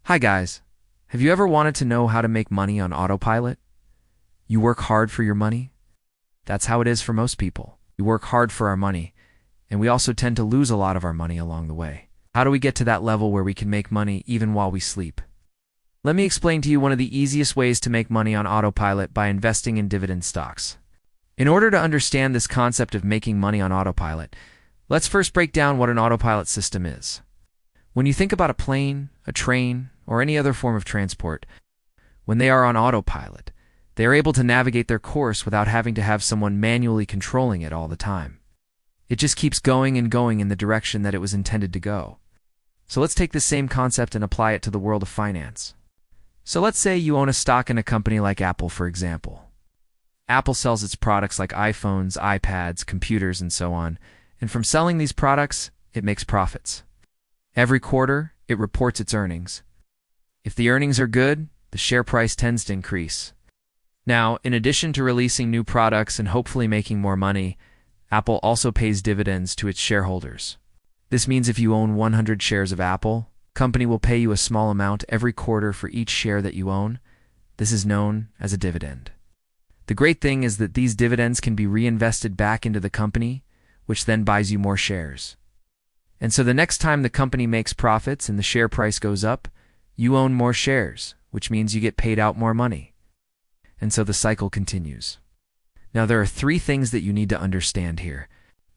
Hi guys, have you ever wanted to know how to make money on autopilot? You work hard for your money? That's how it is for most people. We work hard for our money, and we also tend to lose a lot of our money along the way. How do we get to that level where we can make money even while we sleep? Let me explain to you one of the easiest ways to make money on autopilot by investing in dividend stocks. In order to understand this concept of making money on autopilot, let's first break down what an autopilot system is. When you think about a plane, a train, or any other form of transport, when they are on autopilot, they are able to navigate their course without having to have someone manually controlling it all the time. It just keeps going and going in the direction that it was intended to go. So let's take this same concept and apply it to the world of finance. So let's say you own a stock in a company like Apple, for example. Apple sells its products like iPhones, iPads, computers, and so on, and from selling these products, it makes profits. Every quarter, it reports its earnings. If the earnings are good, the share price tends to increase. Now, in addition to releasing new products and hopefully making more money, Apple also pays dividends to its shareholders. This means if you own 100 shares of Apple, the company will pay you a small amount every quarter for each share that you own. This is known as a dividend. The great thing is that these dividends can be reinvested back into the company, which then buys you more shares. And so the next time the company makes profits and the share price goes up, you own more shares, which means you get paid out more money. And so the cycle continues. Now there are three things that you need to understand here.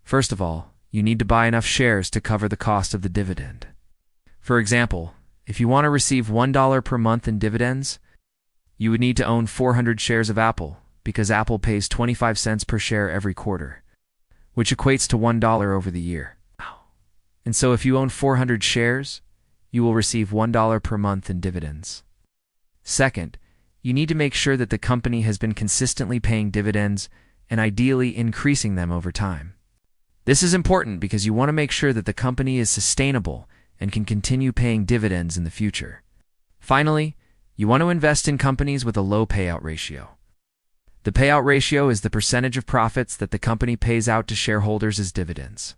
First of all, you need to buy enough shares to cover the cost of the dividend. For example, if you want to receive $1 per month in dividends, you would need to own 400 shares of Apple, because Apple pays 25 cents per share every quarter, which equates to $1 over the year. And so if you own 400 shares, you will receive $1 per month in dividends. Second, you need to make sure that the company has been consistently paying dividends and ideally increasing them over time. This is important because you want to make sure that the company is sustainable and can continue paying dividends in the future. Finally, you want to invest in companies with a low payout ratio. The payout ratio is the percentage of profits that the company pays out to shareholders as dividends.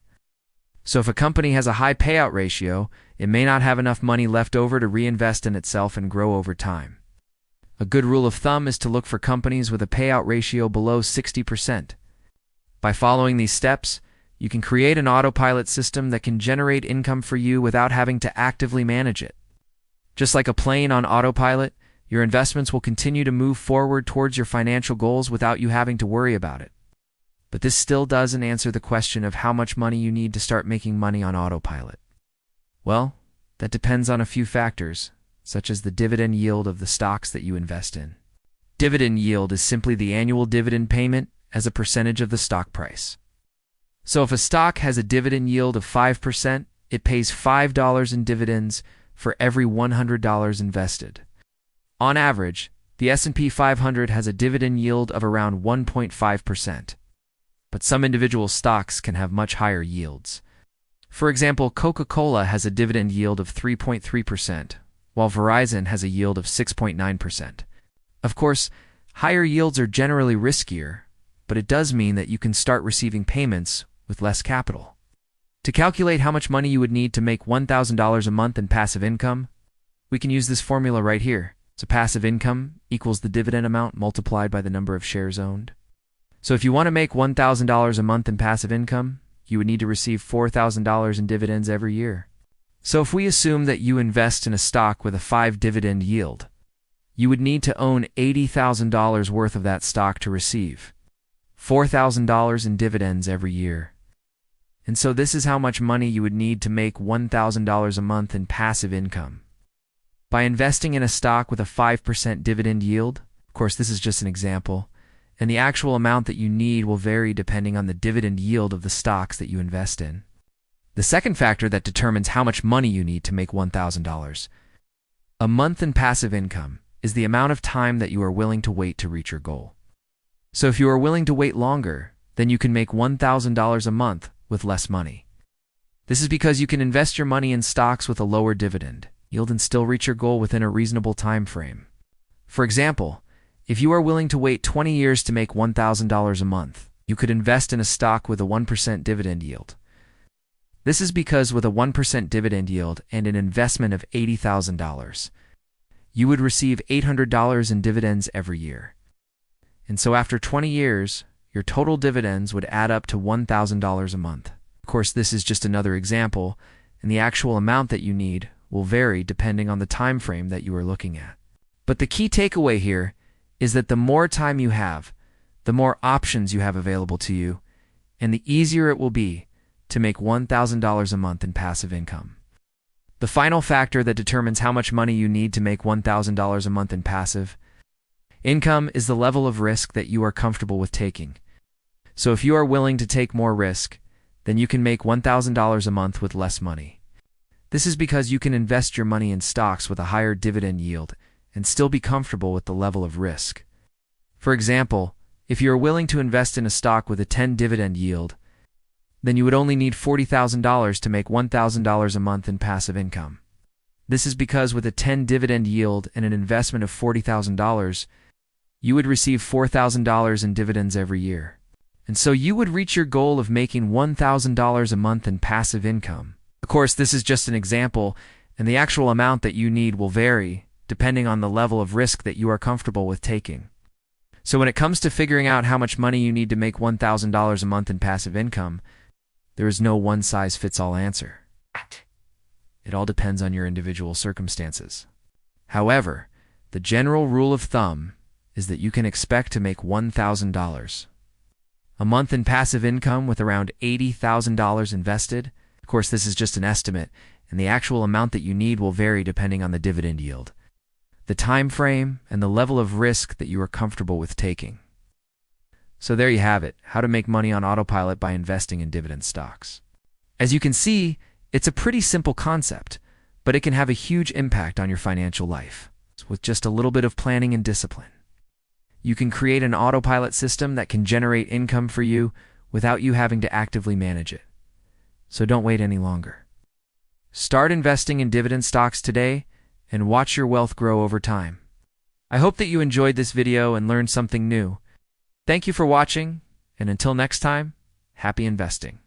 So if a company has a high payout ratio, it may not have enough money left over to reinvest in itself and grow over time. A good rule of thumb is to look for companies with a payout ratio below 60%. By following these steps, you can create an autopilot system that can generate income for you without having to actively manage it. Just like a plane on autopilot, your investments will continue to move forward towards your financial goals without you having to worry about it. But this still doesn't answer the question of how much money you need to start making money on autopilot. Well, that depends on a few factors, such as the dividend yield of the stocks that you invest in. Dividend yield is simply the annual dividend payment as a percentage of the stock price. So if a stock has a dividend yield of 5%, it pays $5 in dividends for every $100 invested. On average, the S&P 500 has a dividend yield of around 1.5%. But some individual stocks can have much higher yields. For example, Coca-Cola has a dividend yield of 3.3%, while Verizon has a yield of 6.9%. Of course, higher yields are generally riskier, but it does mean that you can start receiving payments with less capital. To calculate how much money you would need to make $1,000 a month in passive income, we can use this formula right here. So passive income equals the dividend amount multiplied by the number of shares owned. So if you want to make $1,000 a month in passive income, you would need to receive $4,000 in dividends every year. So if we assume that you invest in a stock with a 5 dividend yield, you would need to own $80,000 worth of that stock to receive $4,000 in dividends every year. And so this is how much money you would need to make $1,000 a month in passive income. By investing in a stock with a 5% dividend yield, of course this is just an example, and the actual amount that you need will vary depending on the dividend yield of the stocks that you invest in. The second factor that determines how much money you need to make $1,000 a month in passive income is the amount of time that you are willing to wait to reach your goal. So if you are willing to wait longer, then you can make $1,000 a month with less money. This is because you can invest your money in stocks with a lower dividend yield and still reach your goal within a reasonable time frame. For example, if you are willing to wait 20 years to make $1,000 a month, you could invest in a stock with a 1% dividend yield. This is because with a 1% dividend yield and an investment of $80,000, you would receive $800 in dividends every year. And so after 20 years, your total dividends would add up to $1,000 a month. Of course, this is just another example, and the actual amount that you need will vary depending on the time frame that you are looking at. But the key takeaway here is that the more time you have, the more options you have available to you, and the easier it will be to make $1,000 a month in passive income. The final factor that determines how much money you need to make $1,000 a month in passive income is the level of risk that you are comfortable with taking. So if you are willing to take more risk, then you can make $1,000 a month with less money. This is because you can invest your money in stocks with a higher dividend yield and still be comfortable with the level of risk. For example, if you are willing to invest in a stock with a 10 dividend yield, then you would only need $40,000 to make $1,000 a month in passive income. This is because with a 10 dividend yield and an investment of $40,000, you would receive $4,000 in dividends every year. And so you would reach your goal of making $1,000 a month in passive income. Of course, this is just an example, and the actual amount that you need will vary depending on the level of risk that you are comfortable with taking. So when it comes to figuring out how much money you need to make $1,000 a month in passive income, there is no one-size-fits-all answer. It all depends on your individual circumstances. However, the general rule of thumb is that you can expect to make $1,000 a month in passive income with around $80,000 invested. Of course, this is just an estimate, and the actual amount that you need will vary depending on the dividend yield, the time frame, and the level of risk that you are comfortable with taking. So there you have it, how to make money on autopilot by investing in dividend stocks. As you can see, it's a pretty simple concept, but it can have a huge impact on your financial life with just a little bit of planning and discipline. You can create an autopilot system that can generate income for you without you having to actively manage it. So don't wait any longer. Start investing in dividend stocks today and watch your wealth grow over time. I hope that you enjoyed this video and learned something new. Thank you for watching, and until next time, happy investing.